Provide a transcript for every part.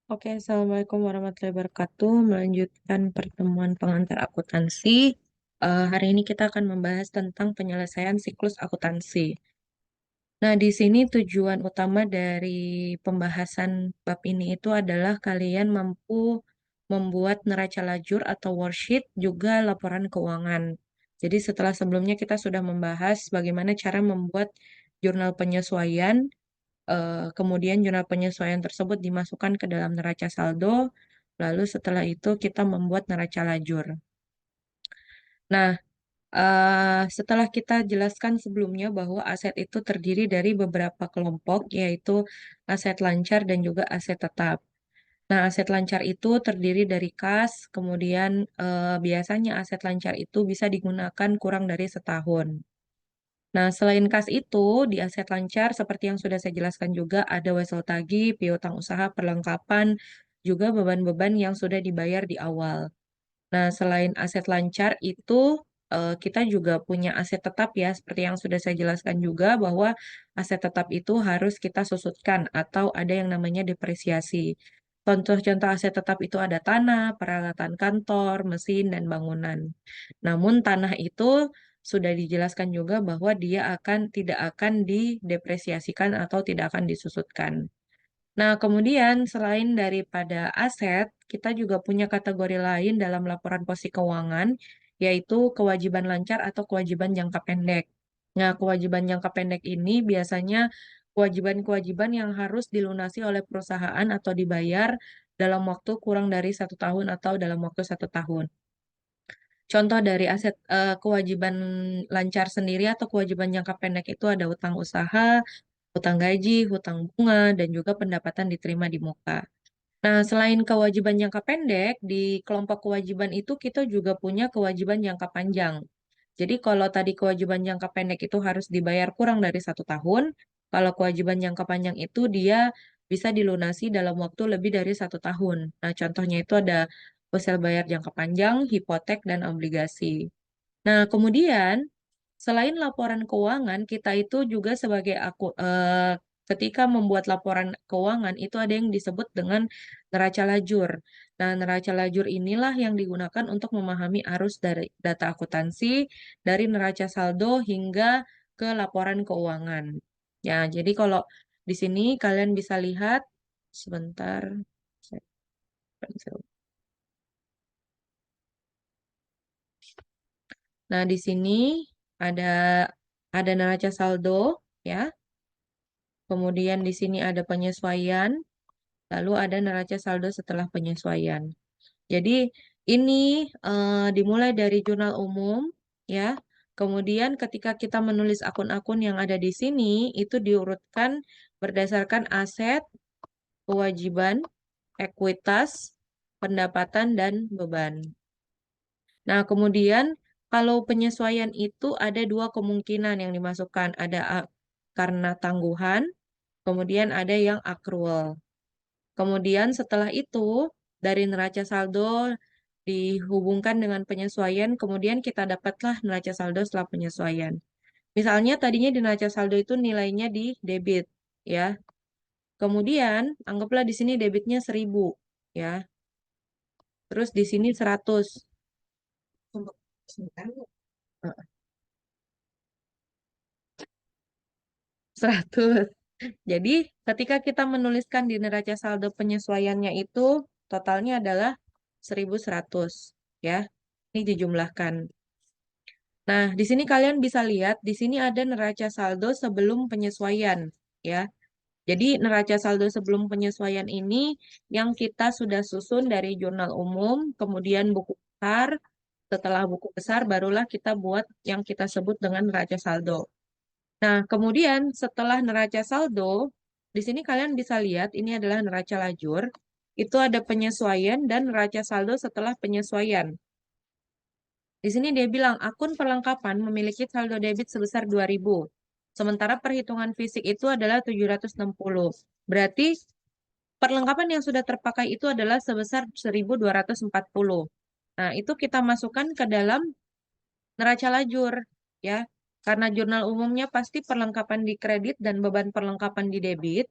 Oke, Assalamualaikum warahmatullahi wabarakatuh. Melanjutkan pertemuan pengantar akuntansi. Hari ini kita akan membahas tentang penyelesaian siklus akuntansi. Nah, di sini tujuan utama dari pembahasan bab ini itu adalah kalian mampu membuat neraca lajur atau worksheet, juga laporan keuangan. Jadi setelah sebelumnya kita sudah membahas bagaimana cara membuat jurnal penyesuaian. Kemudian jurnal penyesuaian tersebut dimasukkan ke dalam neraca saldo, lalu setelah itu kita membuat neraca lajur. Nah, setelah kita jelaskan sebelumnya bahwa aset itu terdiri dari beberapa kelompok, yaitu aset lancar dan juga aset tetap. Nah, aset lancar itu terdiri dari kas, kemudian biasanya aset lancar itu bisa digunakan kurang dari setahun. Nah, selain kas itu, di aset lancar seperti yang sudah saya jelaskan juga ada wesel tagih, piutang usaha, perlengkapan, juga beban-beban yang sudah dibayar di awal. Nah, selain aset lancar itu, kita juga punya aset tetap ya, seperti yang sudah saya jelaskan juga bahwa aset tetap itu harus kita susutkan atau ada yang namanya depresiasi. Contoh-contoh aset tetap itu ada tanah, peralatan kantor, mesin, dan bangunan. Namun tanah itu sudah dijelaskan juga bahwa dia tidak akan didepresiasikan atau tidak akan disusutkan. Nah, kemudian selain daripada aset, kita juga punya kategori lain dalam laporan posisi keuangan, yaitu kewajiban lancar atau kewajiban jangka pendek. Nah, kewajiban jangka pendek ini biasanya kewajiban-kewajiban yang harus dilunasi oleh perusahaan atau dibayar dalam waktu kurang dari 1 tahun atau dalam waktu 1 tahun. Contoh dari aset kewajiban lancar sendiri atau kewajiban jangka pendek itu ada hutang usaha, hutang gaji, hutang bunga, dan juga pendapatan diterima di muka. Nah, selain kewajiban jangka pendek, di kelompok kewajiban itu kita juga punya kewajiban jangka panjang. Jadi kalau tadi kewajiban jangka pendek itu harus dibayar kurang dari 1 tahun, kalau kewajiban jangka panjang itu dia bisa dilunasi dalam waktu lebih dari 1 tahun. Nah, contohnya itu ada usaha bayar jangka panjang, hipotek, dan obligasi. Nah, kemudian selain laporan keuangan, kita itu juga sebagai ketika membuat laporan keuangan itu ada yang disebut dengan neraca lajur. Nah, neraca lajur inilah yang digunakan untuk memahami arus dari data akuntansi dari neraca saldo hingga ke laporan keuangan. Ya, jadi kalau di sini kalian bisa lihat sebentar. Saya- Nah, di sini ada neraca saldo ya. Kemudian di sini ada penyesuaian, lalu ada neraca saldo setelah penyesuaian. Jadi ini dimulai dari jurnal umum ya. Kemudian ketika kita menulis akun-akun yang ada di sini itu diurutkan berdasarkan aset, kewajiban, ekuitas, pendapatan, dan beban. Nah, kemudian kalau penyesuaian itu ada dua kemungkinan yang dimasukkan. Ada karena tangguhan, kemudian ada yang accrual. Kemudian setelah itu, dari neraca saldo dihubungkan dengan penyesuaian, kemudian kita dapatlah neraca saldo setelah penyesuaian. Misalnya tadinya di neraca saldo itu nilainya di debit, ya. Kemudian anggaplah di sini debitnya 1.000, ya. Terus di sini 100. Eh, 100. Jadi ketika kita menuliskan di neraca saldo penyesuaiannya itu totalnya adalah 1.100, ya. Ini dijumlahkan. Nah, di sini kalian bisa lihat, di sini ada neraca saldo sebelum penyesuaian, ya. Jadi, neraca saldo sebelum penyesuaian ini yang kita sudah susun dari jurnal umum, kemudian buku besar, setelah buku besar barulah kita buat yang kita sebut dengan neraca saldo. Nah, kemudian setelah neraca saldo, di sini kalian bisa lihat ini adalah neraca lajur, itu ada penyesuaian dan neraca saldo setelah penyesuaian. Di sini dia bilang akun perlengkapan memiliki saldo debit sebesar 2.000. Sementara perhitungan fisik itu adalah 760. Berarti perlengkapan yang sudah terpakai itu adalah sebesar 1.240. Nah, itu kita masukkan ke dalam neraca lajur, ya. Karena jurnal umumnya pasti perlengkapan di kredit dan beban perlengkapan di debit.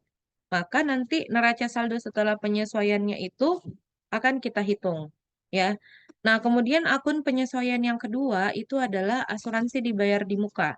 maka nanti neraca saldo setelah penyesuaiannya itu akan kita hitung, ya. Nah, kemudian akun penyesuaian yang kedua itu adalah asuransi dibayar di muka.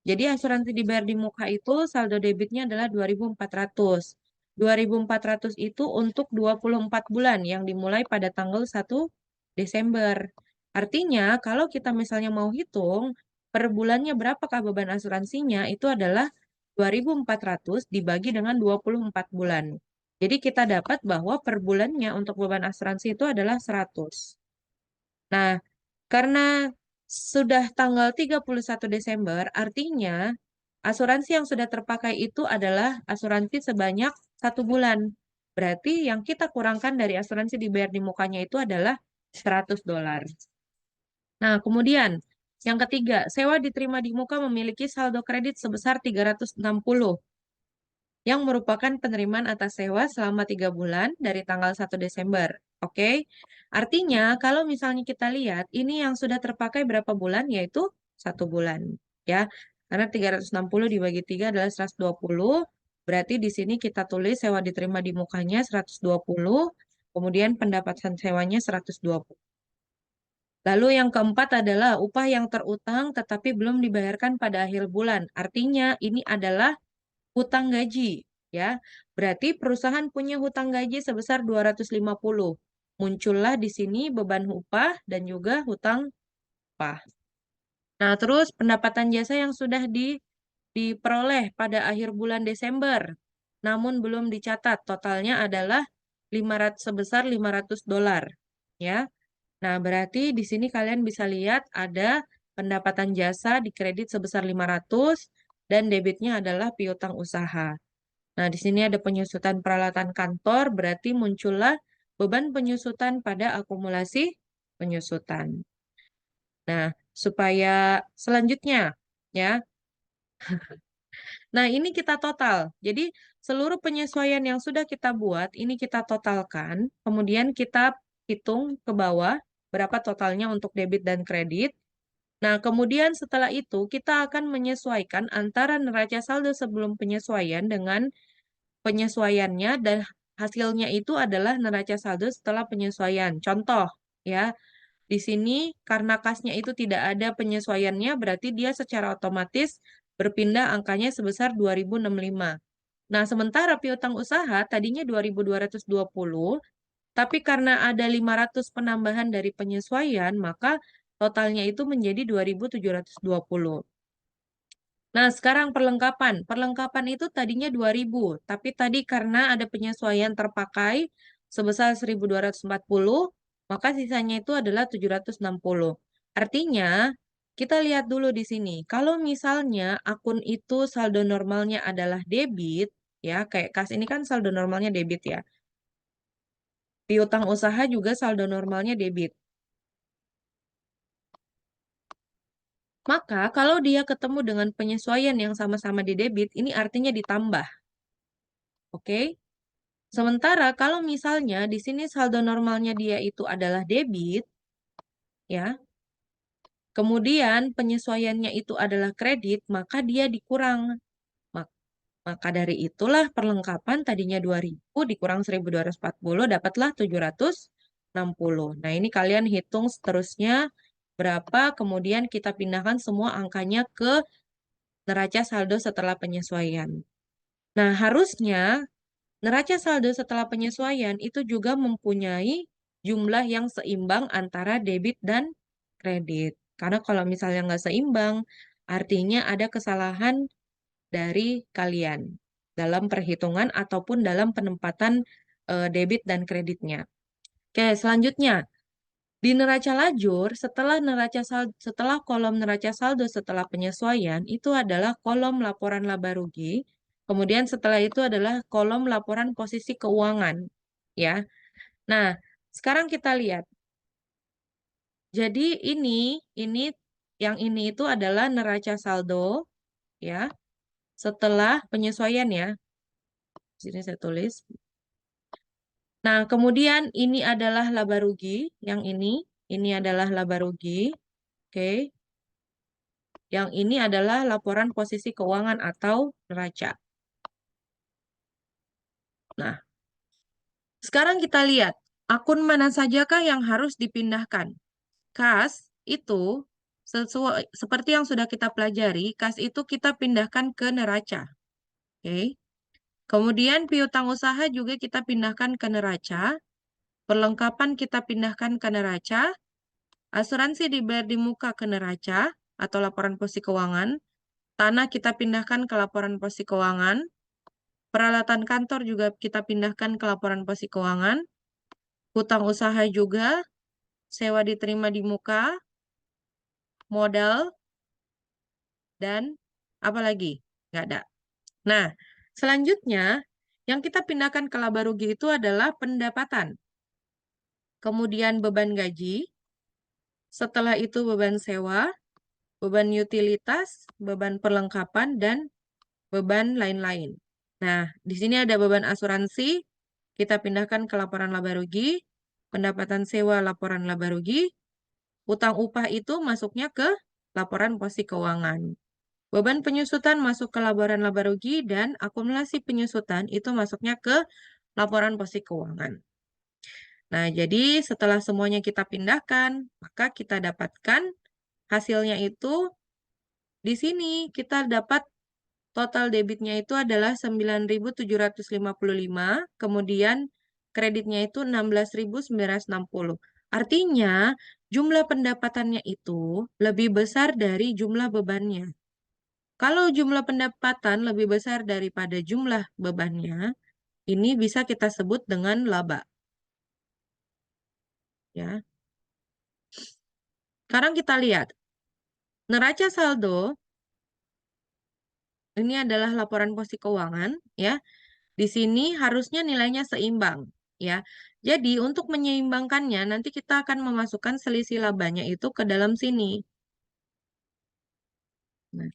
Jadi asuransi dibayar di muka itu saldo debitnya adalah 2.400. 2.400 itu untuk 24 bulan yang dimulai pada tanggal 1 Desember. Artinya, kalau kita misalnya mau hitung per bulannya berapakah beban asuransinya, itu adalah 2.400 dibagi dengan 24 bulan. Jadi kita dapat bahwa per bulannya untuk beban asuransi itu adalah 100. Nah, karena sudah tanggal 31 Desember, artinya asuransi yang sudah terpakai itu adalah asuransi sebanyak 1 bulan. Berarti yang kita kurangkan dari asuransi dibayar di mukanya itu adalah $100. Nah, kemudian yang ketiga, sewa diterima di muka memiliki saldo kredit sebesar 360 yang merupakan penerimaan atas sewa selama 3 bulan dari tanggal 1 Desember. Oke, artinya kalau misalnya kita lihat ini yang sudah terpakai berapa bulan, yaitu 1 bulan. Ya, karena 360 dibagi 3 adalah 120, berarti di sini kita tulis sewa diterima di mukanya 120, kemudian pendapatan sewanya 120. Lalu yang keempat adalah upah yang terutang tetapi belum dibayarkan pada akhir bulan. Artinya ini adalah hutang gaji, ya. Berarti perusahaan punya hutang gaji sebesar 250. Muncullah di sini beban upah dan juga hutang upah. Nah, terus pendapatan jasa yang sudah diperoleh pada akhir bulan Desember, namun belum dicatat, totalnya adalah 500 sebesar $500, ya. Nah, berarti di sini kalian bisa lihat ada pendapatan jasa di kredit sebesar 500 dan debitnya adalah piutang usaha. Nah, di sini ada penyusutan peralatan kantor, berarti muncullah beban penyusutan pada akumulasi penyusutan. Nah, supaya selanjutnya, ya. Nah, ini kita total. Jadi, seluruh penyesuaian yang sudah kita buat, ini kita totalkan, kemudian kita hitung ke bawah berapa totalnya untuk debit dan kredit. Nah, kemudian setelah itu kita akan menyesuaikan antara neraca saldo sebelum penyesuaian dengan penyesuaiannya dan hasilnya itu adalah neraca saldo setelah penyesuaian. Contoh, ya, di sini karena kasnya itu tidak ada penyesuaiannya, berarti dia secara otomatis berpindah angkanya sebesar 2065. Nah, sementara piutang usaha tadinya 2220, tapi karena ada 500 penambahan dari penyesuaian, maka totalnya itu menjadi 2720. Nah, sekarang perlengkapan. Perlengkapan itu tadinya 2.000, tapi tadi karena ada penyesuaian terpakai sebesar 1.240, maka sisanya itu adalah 760. Artinya, kita lihat dulu di sini. Kalau misalnya akun itu saldo normalnya adalah debit, ya, kayak kas ini kan saldo normalnya debit ya. Piutang usaha juga saldo normalnya debit. Maka kalau dia ketemu dengan penyesuaian yang sama-sama di debit, ini artinya ditambah. Oke? Sementara kalau misalnya di sini saldo normalnya dia itu adalah debit, ya, kemudian penyesuaiannya itu adalah kredit, maka dia dikurang. Mak- Maka dari itulah perlengkapan tadinya 2.000 dikurang 1.240 dapatlah 760. Nah, ini kalian hitung seterusnya berapa, kemudian kita pindahkan semua angkanya ke neraca saldo setelah penyesuaian. Nah, harusnya neraca saldo setelah penyesuaian itu juga mempunyai jumlah yang seimbang antara debit dan kredit. Karena kalau misalnya nggak seimbang, artinya ada kesalahan dari kalian dalam perhitungan ataupun dalam penempatan debit dan kreditnya. Oke, selanjutnya di neraca lajur setelah kolom neraca saldo setelah penyesuaian itu adalah kolom laporan laba rugi. Kemudian setelah itu adalah kolom laporan posisi keuangan, ya. Nah, sekarang kita lihat. Jadi ini yang ini itu adalah neraca saldo, ya, setelah penyesuaian ya. Di sini saya tulis. Nah, kemudian ini adalah laba rugi, yang ini adalah laba rugi. Oke. Yang ini adalah laporan posisi keuangan atau neraca. Nah, sekarang kita lihat akun mana sajakah yang harus dipindahkan. Kas itu sesuai seperti yang sudah kita pelajari, kas itu kita pindahkan ke neraca. Oke. Kemudian piutang usaha juga kita pindahkan ke neraca, perlengkapan kita pindahkan ke neraca, asuransi dibayar di muka ke neraca atau laporan posisi keuangan, tanah kita pindahkan ke laporan posisi keuangan, peralatan kantor juga kita pindahkan ke laporan posisi keuangan, hutang usaha juga, sewa diterima di muka, modal, dan apa lagi? Nggak ada. Nah, selanjutnya yang kita pindahkan ke laba rugi itu adalah pendapatan. Kemudian beban gaji, setelah itu beban sewa, beban utilitas, beban perlengkapan, dan beban lain-lain. Nah, di sini ada beban asuransi, kita pindahkan ke laporan laba rugi, pendapatan sewa laporan laba rugi, utang upah itu masuknya ke laporan posisi keuangan. Beban penyusutan masuk ke laporan laba rugi dan akumulasi penyusutan itu masuknya ke laporan posisi keuangan. Nah, jadi setelah semuanya kita pindahkan, maka kita dapatkan hasilnya itu di sini kita dapat total debitnya itu adalah 9.755, kemudian kreditnya itu 16.960. Artinya, jumlah pendapatannya itu lebih besar dari jumlah bebannya. Kalau jumlah pendapatan lebih besar daripada jumlah bebannya, ini bisa kita sebut dengan laba. Ya. Sekarang kita lihat, neraca saldo ini adalah laporan posisi keuangan, ya. Di sini harusnya nilainya seimbang, ya. Jadi untuk menyeimbangkannya nanti kita akan memasukkan selisih labanya itu ke dalam sini. Nah,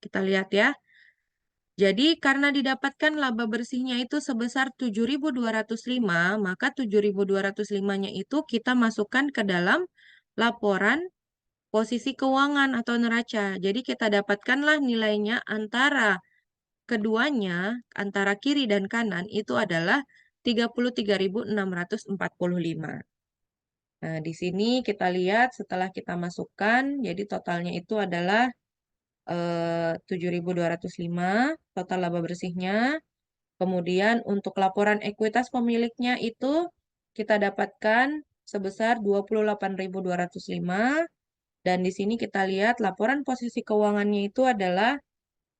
kita lihat ya. Jadi karena didapatkan laba bersihnya itu sebesar 7.205, maka 7.205-nya itu kita masukkan ke dalam laporan posisi keuangan atau neraca. Jadi kita dapatkanlah nilainya antara keduanya, antara kiri dan kanan, itu adalah 33.645. Nah, di sini kita lihat setelah kita masukkan, jadi totalnya itu adalah 7.205 total laba bersihnya. Kemudian untuk laporan ekuitas pemiliknya itu kita dapatkan sebesar 28.205. Dan di sini kita lihat laporan posisi keuangannya itu adalah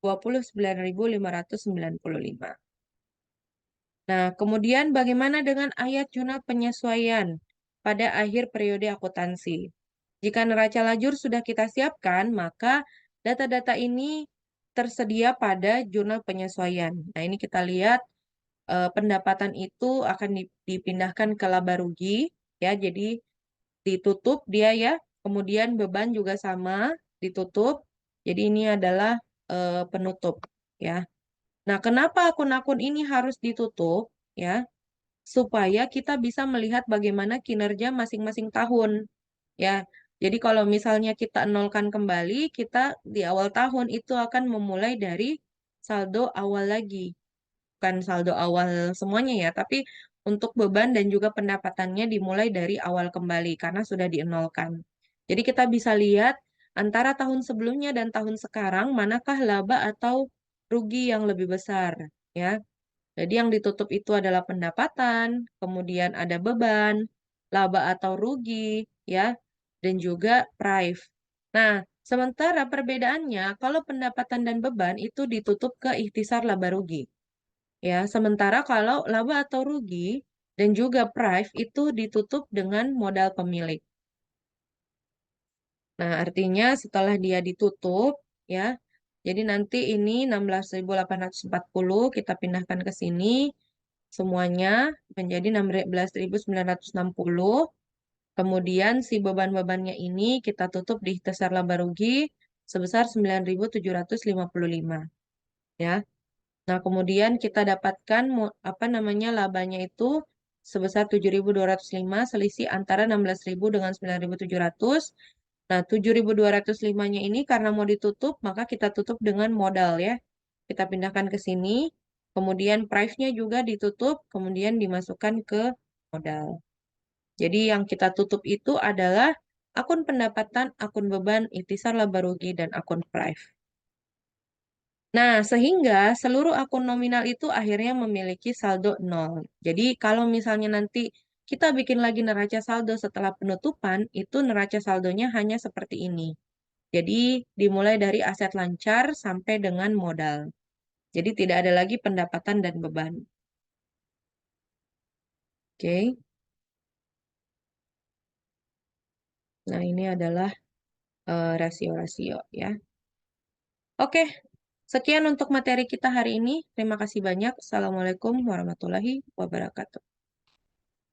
29.595. Nah, kemudian bagaimana dengan ayat jurnal penyesuaian pada akhir periode akuntansi? Jika neraca lajur sudah kita siapkan, maka data-data ini tersedia pada jurnal penyesuaian. Nah, ini kita lihat pendapatan itu akan dipindahkan ke laba rugi, ya. Jadi ditutup dia ya. Kemudian beban juga sama, ditutup. Jadi ini adalah penutup, ya. Nah, kenapa akun-akun ini harus ditutup? Ya, supaya kita bisa melihat bagaimana kinerja masing-masing tahun. Ya, jadi kalau misalnya kita nolkan kembali, kita di awal tahun itu akan memulai dari saldo awal lagi. Bukan saldo awal semuanya ya, tapi untuk beban dan juga pendapatannya dimulai dari awal kembali karena sudah dienolkan. Jadi kita bisa lihat antara tahun sebelumnya dan tahun sekarang manakah laba atau rugi yang lebih besar, ya. Jadi yang ditutup itu adalah pendapatan, kemudian ada beban, laba atau rugi, ya, dan juga prive. Nah, sementara perbedaannya kalau pendapatan dan beban itu ditutup ke ikhtisar laba rugi. Ya, sementara kalau laba atau rugi dan juga prive itu ditutup dengan modal pemilik. Nah, artinya setelah dia ditutup, ya, jadi nanti ini 16.840 kita pindahkan ke sini, semuanya menjadi 16.960. Kemudian si beban-bebannya ini kita tutup di dasar laba rugi sebesar 9.755. Ya. Nah, kemudian kita dapatkan apa namanya labanya itu sebesar 7.205 selisih antara 16.000 dengan 9.700. Nah, 7.205-nya ini karena mau ditutup, maka kita tutup dengan modal ya. Kita pindahkan ke sini. kemudian price-nya juga ditutup, kemudian dimasukkan ke modal. Jadi yang kita tutup itu adalah akun pendapatan, akun beban, ikhtisar laba rugi, dan akun price. Nah, sehingga seluruh akun nominal itu akhirnya memiliki saldo nol. Jadi kalau misalnya nanti kita bikin lagi neraca saldo setelah penutupan, itu neraca saldonya hanya seperti ini. Jadi dimulai dari aset lancar sampai dengan modal. Jadi tidak ada lagi pendapatan dan beban. Oke. Nah, ini adalah rasio-rasio ya. Oke, sekian untuk materi kita hari ini. Terima kasih banyak. Assalamualaikum warahmatullahi wabarakatuh.